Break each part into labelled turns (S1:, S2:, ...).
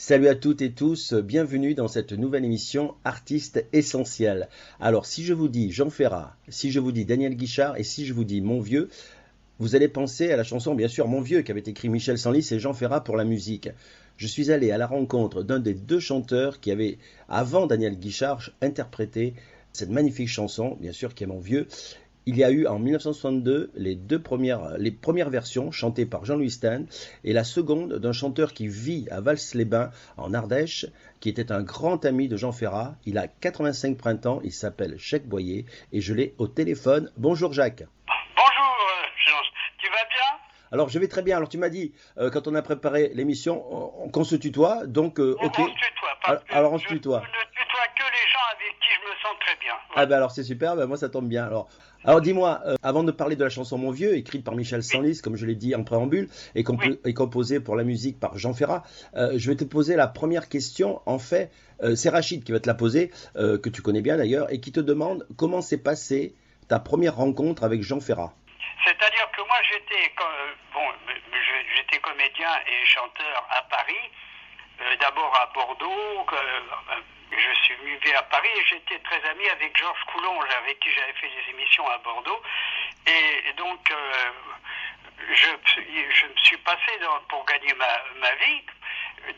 S1: Salut à toutes et tous, bienvenue dans cette nouvelle émission Artistes Essentiels. Alors si je vous dis Jean Ferrat, si je vous dis Daniel Guichard et si je vous dis Mon Vieux, vous allez penser à la chanson bien sûr Mon Vieux qu'avait écrit Michel Senlis et Jean Ferrat pour la musique. Je suis allé à la rencontre d'un des deux chanteurs qui avait, avant Daniel Guichard, interprété cette magnifique chanson, bien sûr qui est Mon Vieux. Il y a eu en 1962 les premières versions chantées par Jean-Louis Stein et la seconde d'un chanteur qui vit à Vals-les-Bains en Ardèche, qui était un grand ami de Jean Ferrat. Il a 85 printemps, il s'appelle Jacques Boyer et je l'ai au téléphone. Bonjour Jacques.
S2: Bonjour Jean, tu vas bien?
S1: Alors je vais très bien. Alors tu m'as dit quand on a préparé l'émission qu'on se tutoie, donc ok.
S2: On se tutoie, parce que
S1: alors on se tutoie.
S2: Je ne tutoie que les gens avec qui je me sens très bien. Ouais.
S1: Ah ben alors c'est super, ben moi ça tombe bien. Alors dis-moi, avant de parler de la chanson Mon Vieux, écrite par Michel Senlis, comme je l'ai dit en préambule, et composée pour la musique par Jean Ferrat, je vais te poser la première question. En fait, c'est Rachid qui va te la poser, que tu connais bien d'ailleurs, et qui te demande comment s'est passée ta première rencontre avec Jean Ferrat.
S2: C'est-à-dire que moi j'étais comédien et chanteur à Paris, d'abord à Bordeaux. Je suis venu à Paris et j'étais très ami avec Georges Coulonge, avec qui j'avais fait des émissions à Bordeaux. Et donc, je me suis passé pour gagner ma vie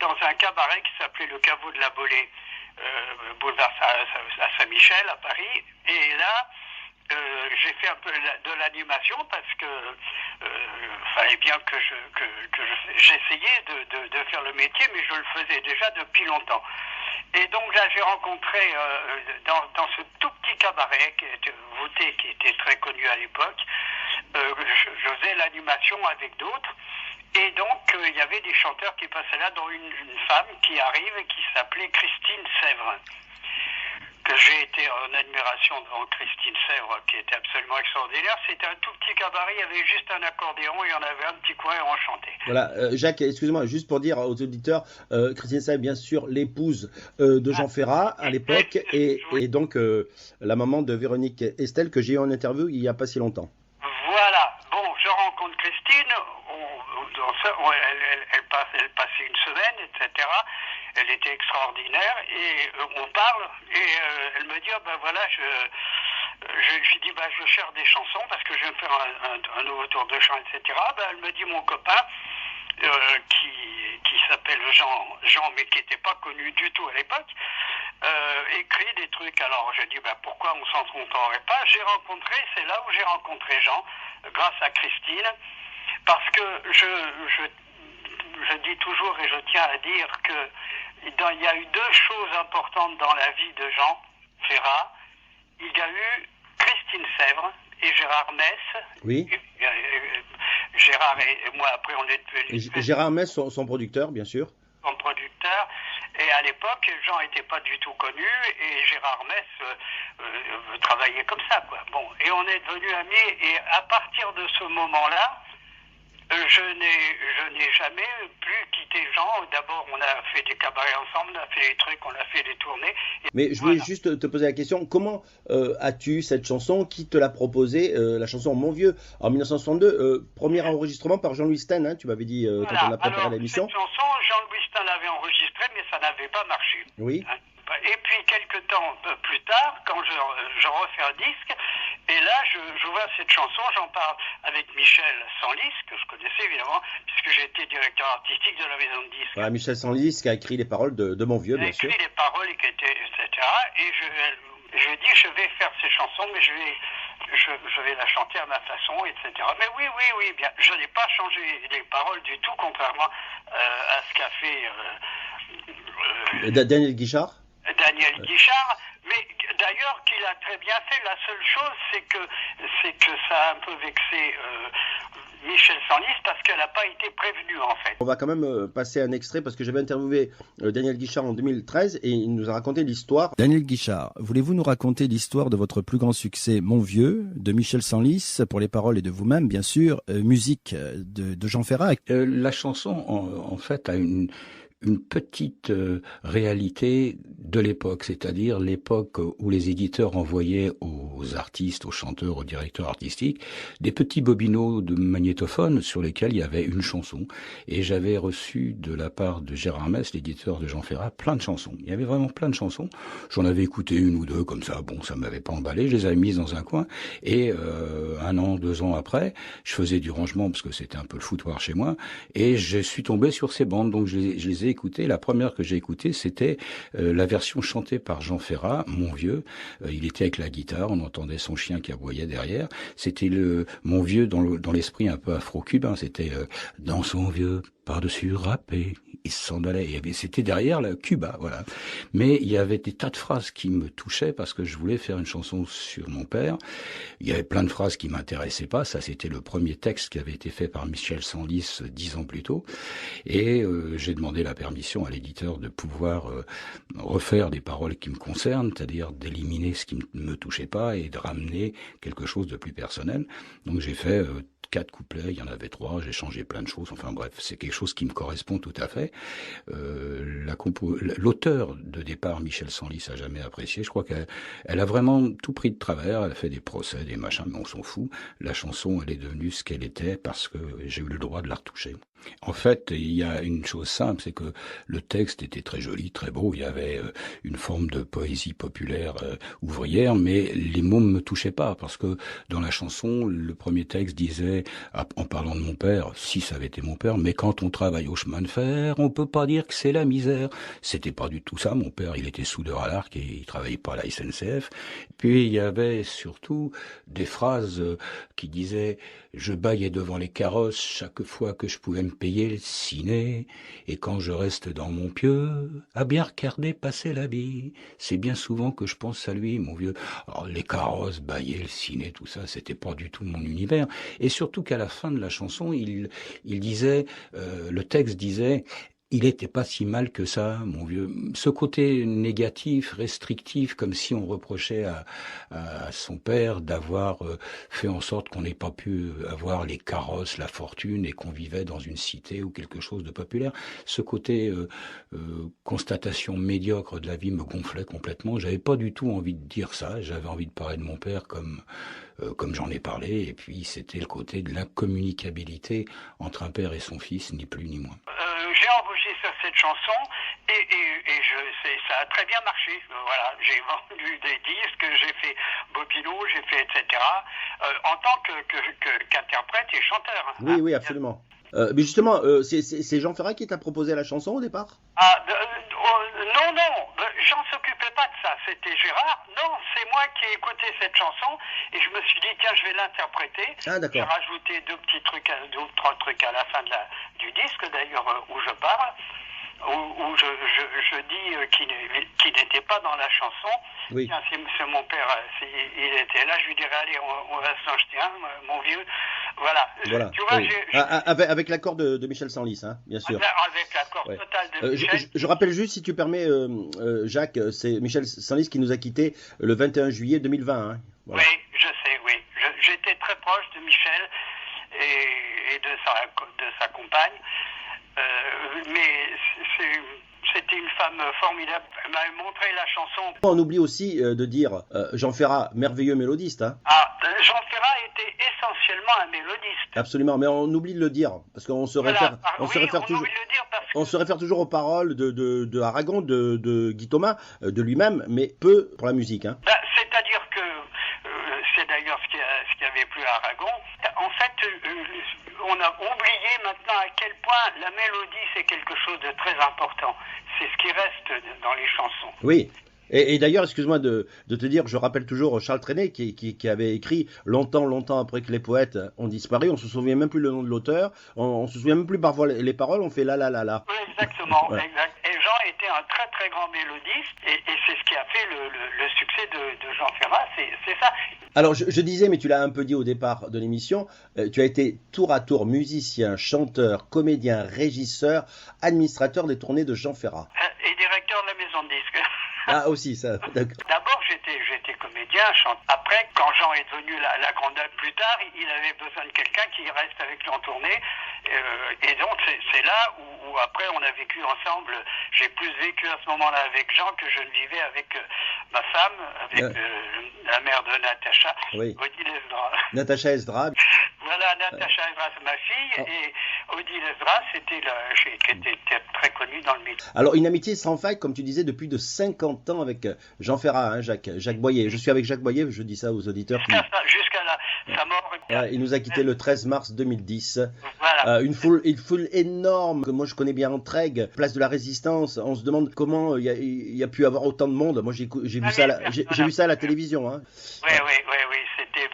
S2: dans un cabaret qui s'appelait le Caveau de la Bolée, boulevard à Saint-Michel à Paris. Et là, j'ai fait un peu de l'animation parce que fallait bien que j'essayais de faire le métier, mais je le faisais déjà depuis longtemps. Et donc là, j'ai rencontré dans ce tout petit cabaret qui était voûté, qui était très connu à l'époque, je faisais l'animation avec d'autres. Et donc, il y avait des chanteurs qui passaient là, dont une femme qui arrive et qui s'appelait Christine Sèvres. Que j'ai été en admiration devant Christine Sèvres, qui était absolument extraordinaire. C'était un tout petit cabaret, il y avait juste un accordéon, et on avait un petit coin et on chantait.
S1: Voilà, Jacques, excuse-moi, juste pour dire aux auditeurs, Christine Sèvres, bien sûr, l'épouse de Jean Ferrat à l'époque, et donc la maman de Véronique Estelle, que j'ai eu en interview il n'y a pas si longtemps.
S2: Voilà, bon, je rencontre Christine, elle passait une semaine, etc. Elle était extraordinaire et on parle et elle me dit ben voilà je dis je cherche des chansons parce que je vais me faire un nouveau tour de chant, etc. Elle me dit mon copain qui s'appelle Jean mais qui n'était pas connu du tout à l'époque, écrit des trucs. Alors je dis pourquoi on s'en tromperait pas. C'est là où j'ai rencontré Jean grâce à Christine, parce que je dis toujours et je tiens à dire que il y a eu deux choses importantes dans la vie de Jean Ferrat. Il y a eu Christine Sèvres et Gérard Mess.
S1: Oui.
S2: Gérard et moi, après, on est devenus...
S1: Gérard Mess, son producteur, bien sûr.
S2: Son producteur. Et à l'époque, Jean n'était pas du tout connu et Gérard Mess travaillait comme ça, quoi. Bon, et on est devenus amis. Et à partir de ce moment-là, je n'ai jamais plus quitté Jean. D'abord, on a fait des cabarets ensemble, on a fait des trucs, on a fait des tournées.
S1: Mais je voulais juste te poser la question, comment as-tu cette chanson? Qui te l'a proposée, la chanson Mon Vieux, en 1962, premier enregistrement par Jean-Louis Stein, hein, tu m'avais dit quand on a préparé l'émission.
S2: Cette chanson, Jean-Louis Stein l'avait enregistrée, mais ça n'avait pas marché.
S1: Oui.
S2: Hein. Et puis, quelques temps plus tard, quand je refais un disque, et là, je vois cette chanson, j'en parle avec Michel Senlis, que je connaissais évidemment, puisque j'ai été directeur artistique de la maison de disques.
S1: Voilà, Michel Senlis qui a écrit les paroles de Mon Vieux, bien sûr.
S2: Il a écrit les paroles, etc. Et je dis, je vais faire ces chansons, mais je vais la chanter à ma façon, etc. Mais oui, bien. Je n'ai pas changé les paroles du tout, contrairement à ce qu'a fait
S1: Daniel Guichard.
S2: Daniel Guichard, mais d'ailleurs qu'il a très bien fait. La seule chose, c'est que ça a un peu vexé Michel Senlis parce qu'elle n'a pas été prévenue en fait.
S1: On va quand même passer un extrait parce que j'avais interviewé Daniel Guichard en 2013 et il nous a raconté l'histoire. Daniel Guichard, voulez-vous nous raconter l'histoire de votre plus grand succès, Mon Vieux, de Michel Senlis, pour les paroles et de vous-même, bien sûr, musique de Jean Ferrat.
S3: La chanson, en fait, a une petite réalité de l'époque, c'est-à-dire l'époque où les éditeurs envoyaient aux artistes, aux chanteurs, aux directeurs artistiques, des petits bobinaux de magnétophone sur lesquels il y avait une chanson. Et j'avais reçu de la part de Gérard Mess, l'éditeur de Jean Ferrat, plein de chansons. Il y avait vraiment plein de chansons. J'en avais écouté une ou deux comme ça, bon, ça m'avait pas emballé, je les avais mises dans un coin. Et 1 an, 2 ans après, je faisais du rangement parce que c'était un peu le foutoir chez moi, et je suis tombé sur ces bandes, donc je les ai écoutées. La première que j'ai écoutée, c'était la version chantée par Jean Ferrat, Mon Vieux. Il était avec la guitare, on entendait son chien qui aboyait derrière. C'était Mon Vieux dans l'esprit un peu afro-cubain. C'était dans son vieux par-dessus râpé, il s'en allait. C'était derrière la Cuba, voilà. Mais il y avait des tas de phrases qui me touchaient parce que je voulais faire une chanson sur mon père. Il y avait plein de phrases qui m'intéressaient pas. Ça, c'était le premier texte qui avait été fait par Michel Sanlis 10 ans plus tôt. Et j'ai demandé la permission à l'éditeur de pouvoir refaire des paroles qui me concernent, c'est-à-dire d'éliminer ce qui ne me touchait pas et de ramener quelque chose de plus personnel. Donc j'ai fait 4 couplets, il y en avait 3, j'ai changé plein de choses, enfin bref, c'est quelque chose qui me correspond tout à fait. L'auteur de départ, Michel Sanlis, a jamais apprécié, je crois qu'elle a vraiment tout pris de travers, elle a fait des procès, des machins, mais on s'en fout. La chanson, elle est devenue ce qu'elle était parce que j'ai eu le droit de la retoucher. En fait, il y a une chose simple, c'est que le texte était très joli, très beau, il y avait une forme de poésie populaire ouvrière, mais les mots ne me touchaient pas, parce que dans la chanson, le premier texte disait, en parlant de mon père, si ça avait été mon père, mais quand on travaille au chemin de fer, on peut pas dire que c'est la misère. C'était pas du tout ça, mon père, il était soudeur à l'arc et il travaillait pas à la SNCF. Puis il y avait surtout des phrases qui disaient, je bâillais devant les carrosses chaque fois que je pouvais me payer le ciné, et quand je reste dans mon pieu, à bien regarder passer la vie, c'est bien souvent que je pense à lui, mon vieux. Alors, les carrosses, bâiller, le ciné, tout ça, c'était pas du tout mon univers. Et surtout qu'à la fin de la chanson, il disait, le texte disait, il était pas si mal que ça, mon vieux. Ce côté négatif, restrictif, comme si on reprochait à son père d'avoir fait en sorte qu'on n'ait pas pu avoir les carrosses, la fortune, et qu'on vivait dans une cité ou quelque chose de populaire. Ce côté constatation médiocre de la vie me gonflait complètement. J'avais pas du tout envie de dire ça. J'avais envie de parler de mon père comme j'en ai parlé. Et puis c'était le côté de l'incommunicabilité entre un père et son fils, ni plus ni moins.
S2: J'ai enregistré cette chanson et ça a très bien marché. Voilà, j'ai vendu des disques, j'ai fait Bobino, j'ai fait etc. En tant qu'interprète et chanteur.
S1: Oui, oui, absolument. Mais justement, c'est Jean Ferrat qui t'a proposé la chanson au départ?
S2: Non, j'en s'occupais pas de ça, c'était Gérard. Non, c'est moi qui ai écouté cette chanson et je me suis dit, tiens, je vais l'interpréter.
S1: Ah, d'accord.
S2: J'ai rajouté 2 ou 3 trucs à la fin du disque, d'ailleurs, où je parle, où je dis qu'il n'était pas dans la chanson.
S1: Oui.
S2: Tiens, c'est mon père, il était là, je lui dirais, allez, on va s'en jeter un, mon vieux. Voilà. Tu vois,
S1: oui. Avec l'accord de Michel Sanlis, hein, bien sûr.
S2: Avec l'accord total de Michel.
S1: Je rappelle juste, si tu permets, Jacques, c'est Michel Sanlis qui nous a quittés le 21 juillet 2020. Hein. Voilà.
S2: Oui, je sais, oui. J'étais très proche de Michel et de sa compagne. Mais c'était une femme formidable. Elle m'a montré la chanson.
S1: On oublie aussi de dire Jean Ferrat, merveilleux mélodiste. Hein.
S2: Jean Ferrat était essentiellement un mélodiste.
S1: Absolument, mais on oublie de le dire parce qu'on se réfère, on se réfère toujours aux paroles de Aragon, de Guy Thomas, de lui-même, mais peu pour la musique. Hein.
S2: C'est-à-dire que c'est d'ailleurs ce qui avait plu à Aragon. En fait, on a oublié maintenant à quel point la mélodie c'est quelque chose de très important. C'est ce qui reste dans les chansons.
S1: Oui. Et d'ailleurs, excuse-moi de te dire, je rappelle toujours Charles Trenet qui avait écrit longtemps après que les poètes ont disparu. On se souvient même plus le nom de l'auteur, on se souvient même plus parfois les paroles. On fait la.
S2: Oui, exactement,
S1: ouais.
S2: Exact. Et Jean était un très très grand mélodiste et c'est ce qui a fait le succès de Jean Ferrat. C'est ça.
S1: Alors je disais, mais tu l'as un peu dit au départ de l'émission, tu as été tour à tour musicien, chanteur, comédien, régisseur, administrateur des tournées de Jean Ferrat.
S2: Et directeur de la maison de disques.
S1: Ah aussi, ça, d'accord.
S2: D'abord, j'étais comédien. Après, quand Jean est devenu la grande dame plus tard, il avait besoin de quelqu'un qui reste avec lui en tournée. Et donc, c'est là où après, on a vécu ensemble. J'ai plus vécu à ce moment-là avec Jean que je ne vivais avec ma femme, avec la mère de Natacha, Odile Esdras.
S1: Natacha Esdras.
S2: Voilà, Natacha Esdras, c'est ma fille, et Odile Esdras, qui était très connue dans le milieu.
S1: Alors, une amitié sans faille, comme tu disais, depuis de 50 ans avec Jean Ferrat, hein, Jacques Boyer. Je suis avec Jacques Boyer, je dis ça aux auditeurs.
S2: Jusqu'à sa mort.
S1: Il nous a quitté le 13 mars 2010.
S2: Voilà.
S1: Une foule énorme que moi je connais bien en Trègues, place de la Résistance. On se demande comment il y a pu avoir autant de monde. Moi j'ai vu ça à la télévision. Hein.
S2: Oui, c'était,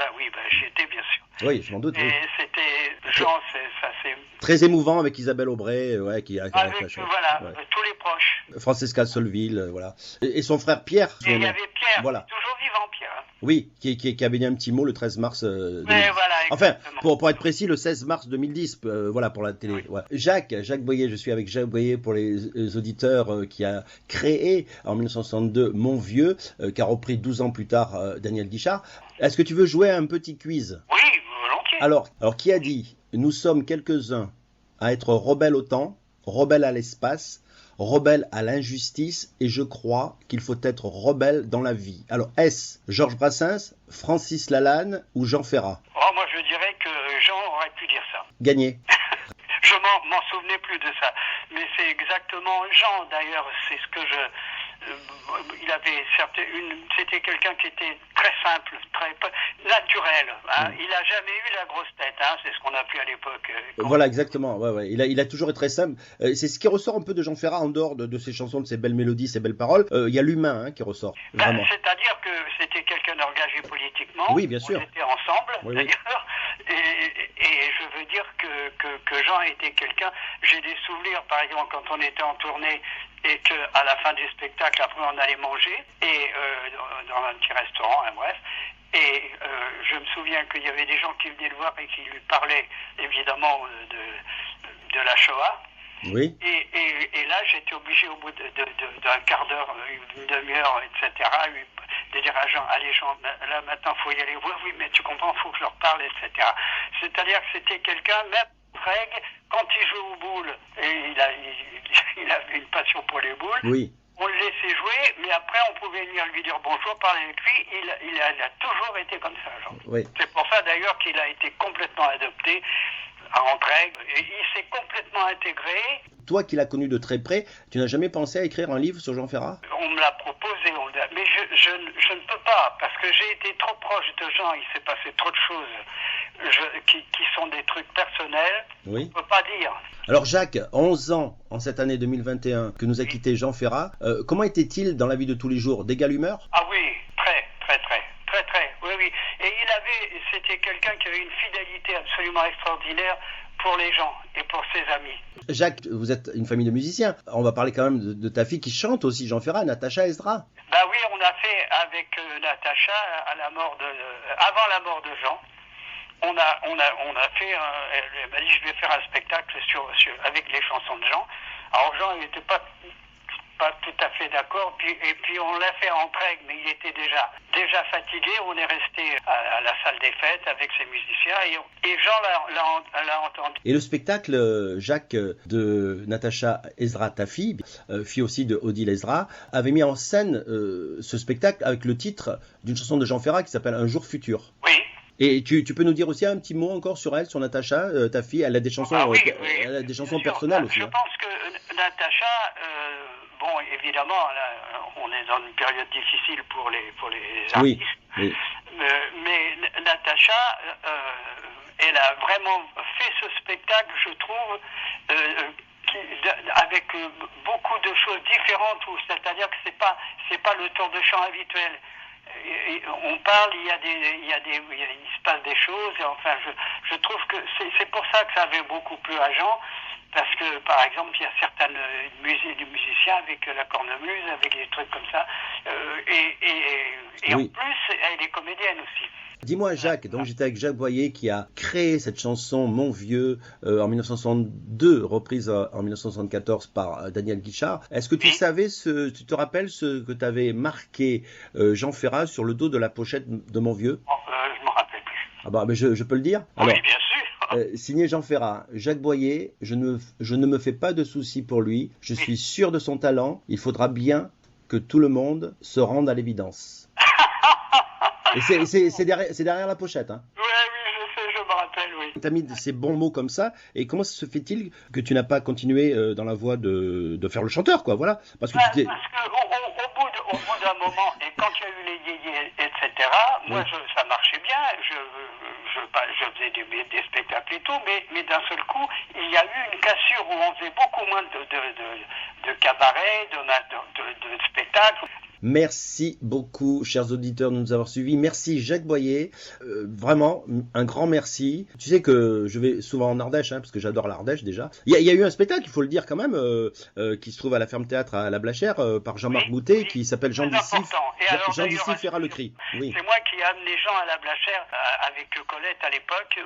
S2: j'y étais bien sûr.
S1: Oui, je m'en doute.
S2: Et c'était, Jean, c'est
S1: très émouvant avec Isabelle Aubray, qui a
S2: tous les proches.
S1: Francesca Solville, voilà. Et son frère Pierre.
S2: Et il y avait Pierre,
S1: voilà.
S2: toujours vivant Pierre.
S1: Oui, qui avait dit un petit mot le 13 mars 2010.
S2: Voilà,
S1: enfin, pour être précis, le 16 mars 2010, voilà, pour la télé. Oui. Ouais. Jacques Boyer, je suis avec Jacques Boyer pour les auditeurs, qui a créé en 1962 Mon Vieux, qui a repris 12 ans plus tard Daniel Guichard. Est-ce que tu veux jouer à un petit quiz?
S2: Oui, volontiers.
S1: Alors, qui a dit « Nous sommes quelques-uns à être rebelles au temps, rebelles à l'espace, rebelle à l'injustice, et je crois qu'il faut être rebelle dans la vie. » Alors, est-ce Georges Brassens, Francis Lalanne ou Jean Ferrat?
S2: Moi, je dirais que Jean aurait pu dire ça.
S1: Gagné.
S2: Je m'en souvenais plus de ça. Mais c'est exactement Jean, d'ailleurs, c'est ce que il avait c'était quelqu'un qui était très simple, très naturel. Hein. Il n'a jamais eu la grosse tête, hein. C'est ce qu'on appelait à l'époque.
S1: Voilà, exactement. Ouais. Il a toujours été très simple. C'est ce qui ressort un peu de Jean Ferrat, en dehors de ses chansons, de ses belles mélodies, ses belles paroles. Il y a l'humain, qui ressort. Vraiment.
S2: C'est-à-dire que c'était quelqu'un d'engagé politiquement.
S1: Oui, bien sûr.
S2: On était ensemble, d'ailleurs. Et je veux dire que Jean était quelqu'un. J'ai des souvenirs, par exemple, quand on était en tournée et qu'à la fin du spectacle, après on allait manger et dans un petit restaurant, hein, bref. Et je me souviens qu'il y avait des gens qui venaient le voir et qui lui parlaient évidemment de la Shoah.
S1: Oui.
S2: Et là, j'étais obligé au bout d'un quart d'heure, une demi-heure, etc., de dire à Jean, allez Jean, là maintenant il faut y aller. Oui, mais tu comprends, il faut que je leur parle, etc. C'est-à-dire que c'était quelqu'un, même Craig, quand il jouait aux boules, et il avait une passion pour les boules.
S1: Oui.
S2: On le laissait jouer, mais après on pouvait venir lui dire bonjour, parler avec lui. Il a toujours été comme ça, Jean.
S1: Oui.
S2: C'est pour ça d'ailleurs qu'il a été complètement adopté en Trègues. Il s'est complètement intégré.
S1: Toi qui l'as connu de très près, tu n'as jamais pensé à écrire un livre sur Jean Ferrat?
S2: On me l'a proposé, mais je ne peux pas, parce que j'ai été trop proche de Jean, il s'est passé trop de choses qui sont des trucs personnels.
S1: Oui.
S2: On ne peut pas dire.
S1: Alors Jacques, 11 ans en cette année 2021 que nous a quitté Jean Ferrat, comment était-il dans la vie de tous les jours? D'égal humeur?
S2: Ah oui, très. Oui. Et c'était quelqu'un qui avait une fidélité absolument extraordinaire pour les gens et pour ses amis.
S1: Jacques, vous êtes une famille de musiciens. On va parler quand même de ta fille qui chante aussi, Jean Ferrat, Natacha Esdras.
S2: Bah oui, on a fait avec Natacha avant la mort de Jean. On a fait. Elle m'a dit je vais faire un spectacle avec les chansons de Jean. Alors Jean il n'était pas tout à fait d'accord, et puis on l'a fait en Trègues, mais il était déjà fatigué. On est resté à la salle des fêtes avec ses musiciens, et Jean l'a entendu.
S1: Et le spectacle, Jacques, de Natacha Esdras, ta fille aussi de Odile Esdras, avait mis en scène ce spectacle avec le titre d'une chanson de Jean Ferrat qui s'appelle Un jour futur.
S2: Oui.
S1: Et tu peux nous dire aussi un petit mot encore sur elle, sur Natacha, ta fille? Elle a des chansons, elle a des chansons personnelles aussi.
S2: Je pense que Natacha, bon, évidemment, là, on est dans une période difficile pour les artistes.
S1: Oui.
S2: Mais Natacha, elle a vraiment fait ce spectacle, je trouve, avec beaucoup de choses différentes, c'est-à-dire que c'est pas le tour de chant habituel. On parle, il se passe des choses, et enfin, je trouve que c'est pour ça que ça avait beaucoup plu à Jean, parce que, par exemple, il y a certaines musiciens avec la cornemuse, avec des trucs comme ça, et oui. En plus, elle est comédienne aussi.
S1: Dis-moi, Jacques, donc j'étais avec Jacques Boyer qui a créé cette chanson Mon Vieux en 1962, reprise en 1974 par Daniel Guichard. Est-ce que tu savais, tu te rappelles ce que t'avait marqué Jean Ferrat sur le dos de la pochette de Mon Vieux?
S2: Je me rappelle plus.
S1: Ah bah, mais je peux le dire?
S2: Oui,
S1: Alors,
S2: bien sûr.
S1: signé Jean Ferrat, Jacques Boyer, je ne me fais pas de soucis pour lui, je suis sûr de son talent, il faudra bien que tout le monde se rende à l'évidence. Et c'est derrière la pochette, hein.
S2: Oui, je sais, je me rappelle, oui.
S1: Tu as mis ces bons mots comme ça, et comment se fait-il que tu n'as pas continué dans la voie de faire le chanteur, quoi, voilà. Parce que
S2: Parce qu'au bout d'un moment, et quand il y a eu les yéyés, etc., moi, ça marchait bien, je faisais des spectacles et tout, mais d'un seul coup, il y a eu une cassure où on faisait beaucoup moins de cabarets, de spectacles.
S1: Merci beaucoup, chers auditeurs, de nous avoir suivis. Merci, Jacques Boyer. Vraiment, un grand merci. Tu sais que je vais souvent en Ardèche, hein, parce que j'adore l'Ardèche déjà. Il y a eu un spectacle, il faut le dire quand même, qui se trouve à la Ferme Théâtre à la Blachère, par Jean-Marc Moutet, qui s'appelle Jean d'ici Fera le cri. Oui.
S2: C'est moi qui ai amené Jean à la Blachère avec Colette à l'époque,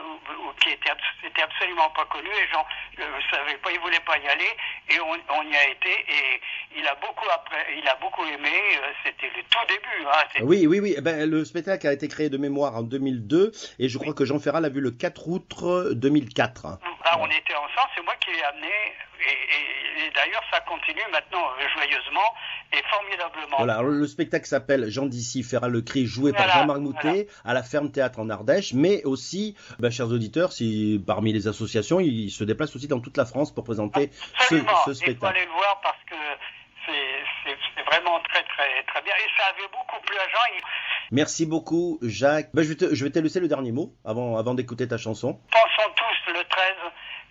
S2: qui était absolument pas connu, et Jean savait pas, il voulait pas y aller, et on y a été, et il a beaucoup aimé. C'était le tout début. Hein,
S1: oui. Eh ben, le spectacle a été créé de mémoire en 2002 et je crois que Jean Ferrat l'a vu le 4 août 2004.
S2: On était ensemble, c'est moi qui l'ai amené et d'ailleurs ça continue maintenant joyeusement et formidablement.
S1: Voilà, alors, le spectacle s'appelle Jean d'ici Fera le cri, joué par Jean-Marc Moutet à la Ferme Théâtre en Ardèche, mais aussi, chers auditeurs, si parmi les associations, ils se déplacent aussi dans toute la France pour présenter ce spectacle.
S2: Il faut aller le voir parce que c'est vraiment très très très bien et ça avait beaucoup plu à Jean.
S1: Merci beaucoup Jacques. Je vais te laisser le dernier mot avant d'écouter ta chanson.
S2: Pensons tous le 13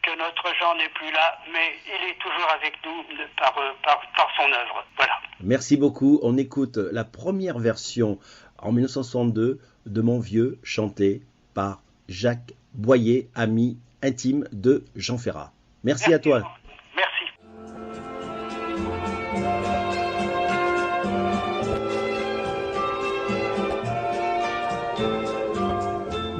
S2: que notre Jean n'est plus là, mais il est toujours avec nous par son œuvre. Voilà.
S1: Merci beaucoup. On écoute la première version en 1962 de Mon Vieux, chantée par Jacques Boyer, ami intime de Jean Ferrat. Merci à toi.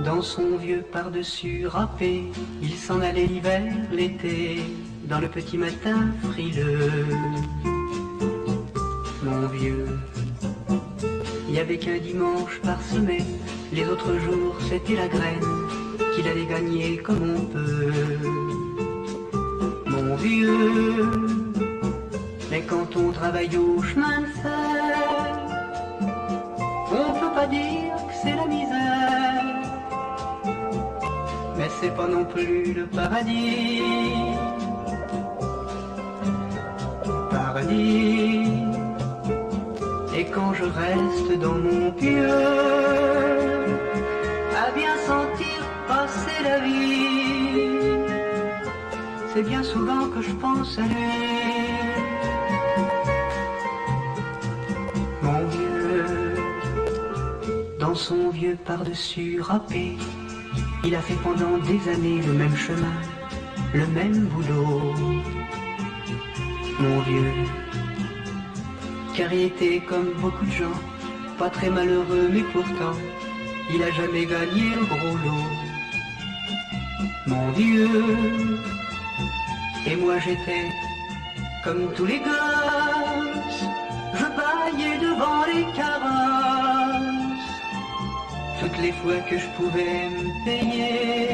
S4: Dans son vieux par-dessus râpé, il s'en allait l'hiver, l'été, dans le petit matin frileux. Mon vieux, il n'y avait qu'un dimanche par semaine, les autres jours c'était la graine qu'il allait gagner comme on peut. Mon vieux, mais quand on travaille au chemin de fer, on peut pas dire que c'est la misère. Mais c'est pas non plus le paradis. Paradis. Et quand je reste dans mon pieu, à bien sentir passer la vie, c'est bien souvent que je pense à lui. Mon vieux, dans son vieux par-dessus râpé, il a fait pendant des années le même chemin, le même boulot. Mon vieux, car il était comme beaucoup de gens, pas très malheureux mais pourtant, il a jamais gagné le gros lot. Mon vieux, et moi j'étais comme tous les gosses, je baillais devant les carrosses. Toutes les fois que je pouvais me payer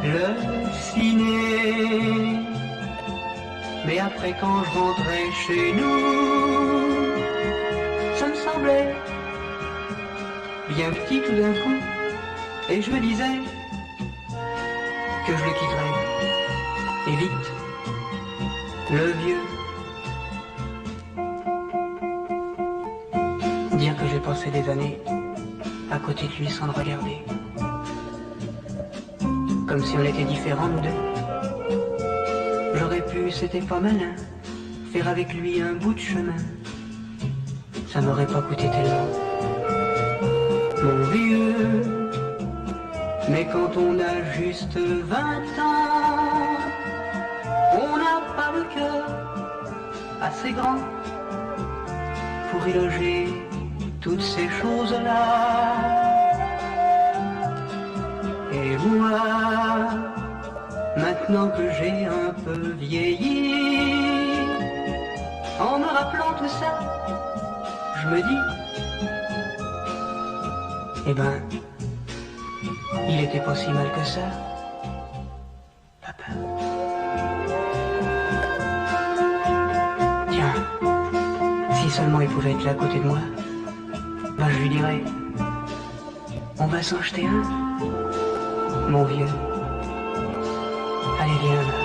S4: le ciné. Mais après quand je rentrais chez nous, ça me semblait bien petit tout d'un coup. Et je me disais que je le quitterais, et vite, le vieux. Dire que j'ai passé des années à côté de lui sans le regarder, comme si on était différents nous deux. J'aurais pu, c'était pas malin, faire avec lui un bout de chemin, ça m'aurait pas coûté tellement. Mon vieux, mais quand on a juste 20 ans, on n'a pas le cœur assez grand pour y loger toutes ces choses-là. Et moi, maintenant que j'ai un peu vieilli, en me rappelant tout ça, je me dis, eh ben, il était pas si mal que ça, papa. Tiens, si seulement il pouvait être là à côté de moi, ben je lui dirais, on va s'en jeter un, mon vieux. Allez, viens là.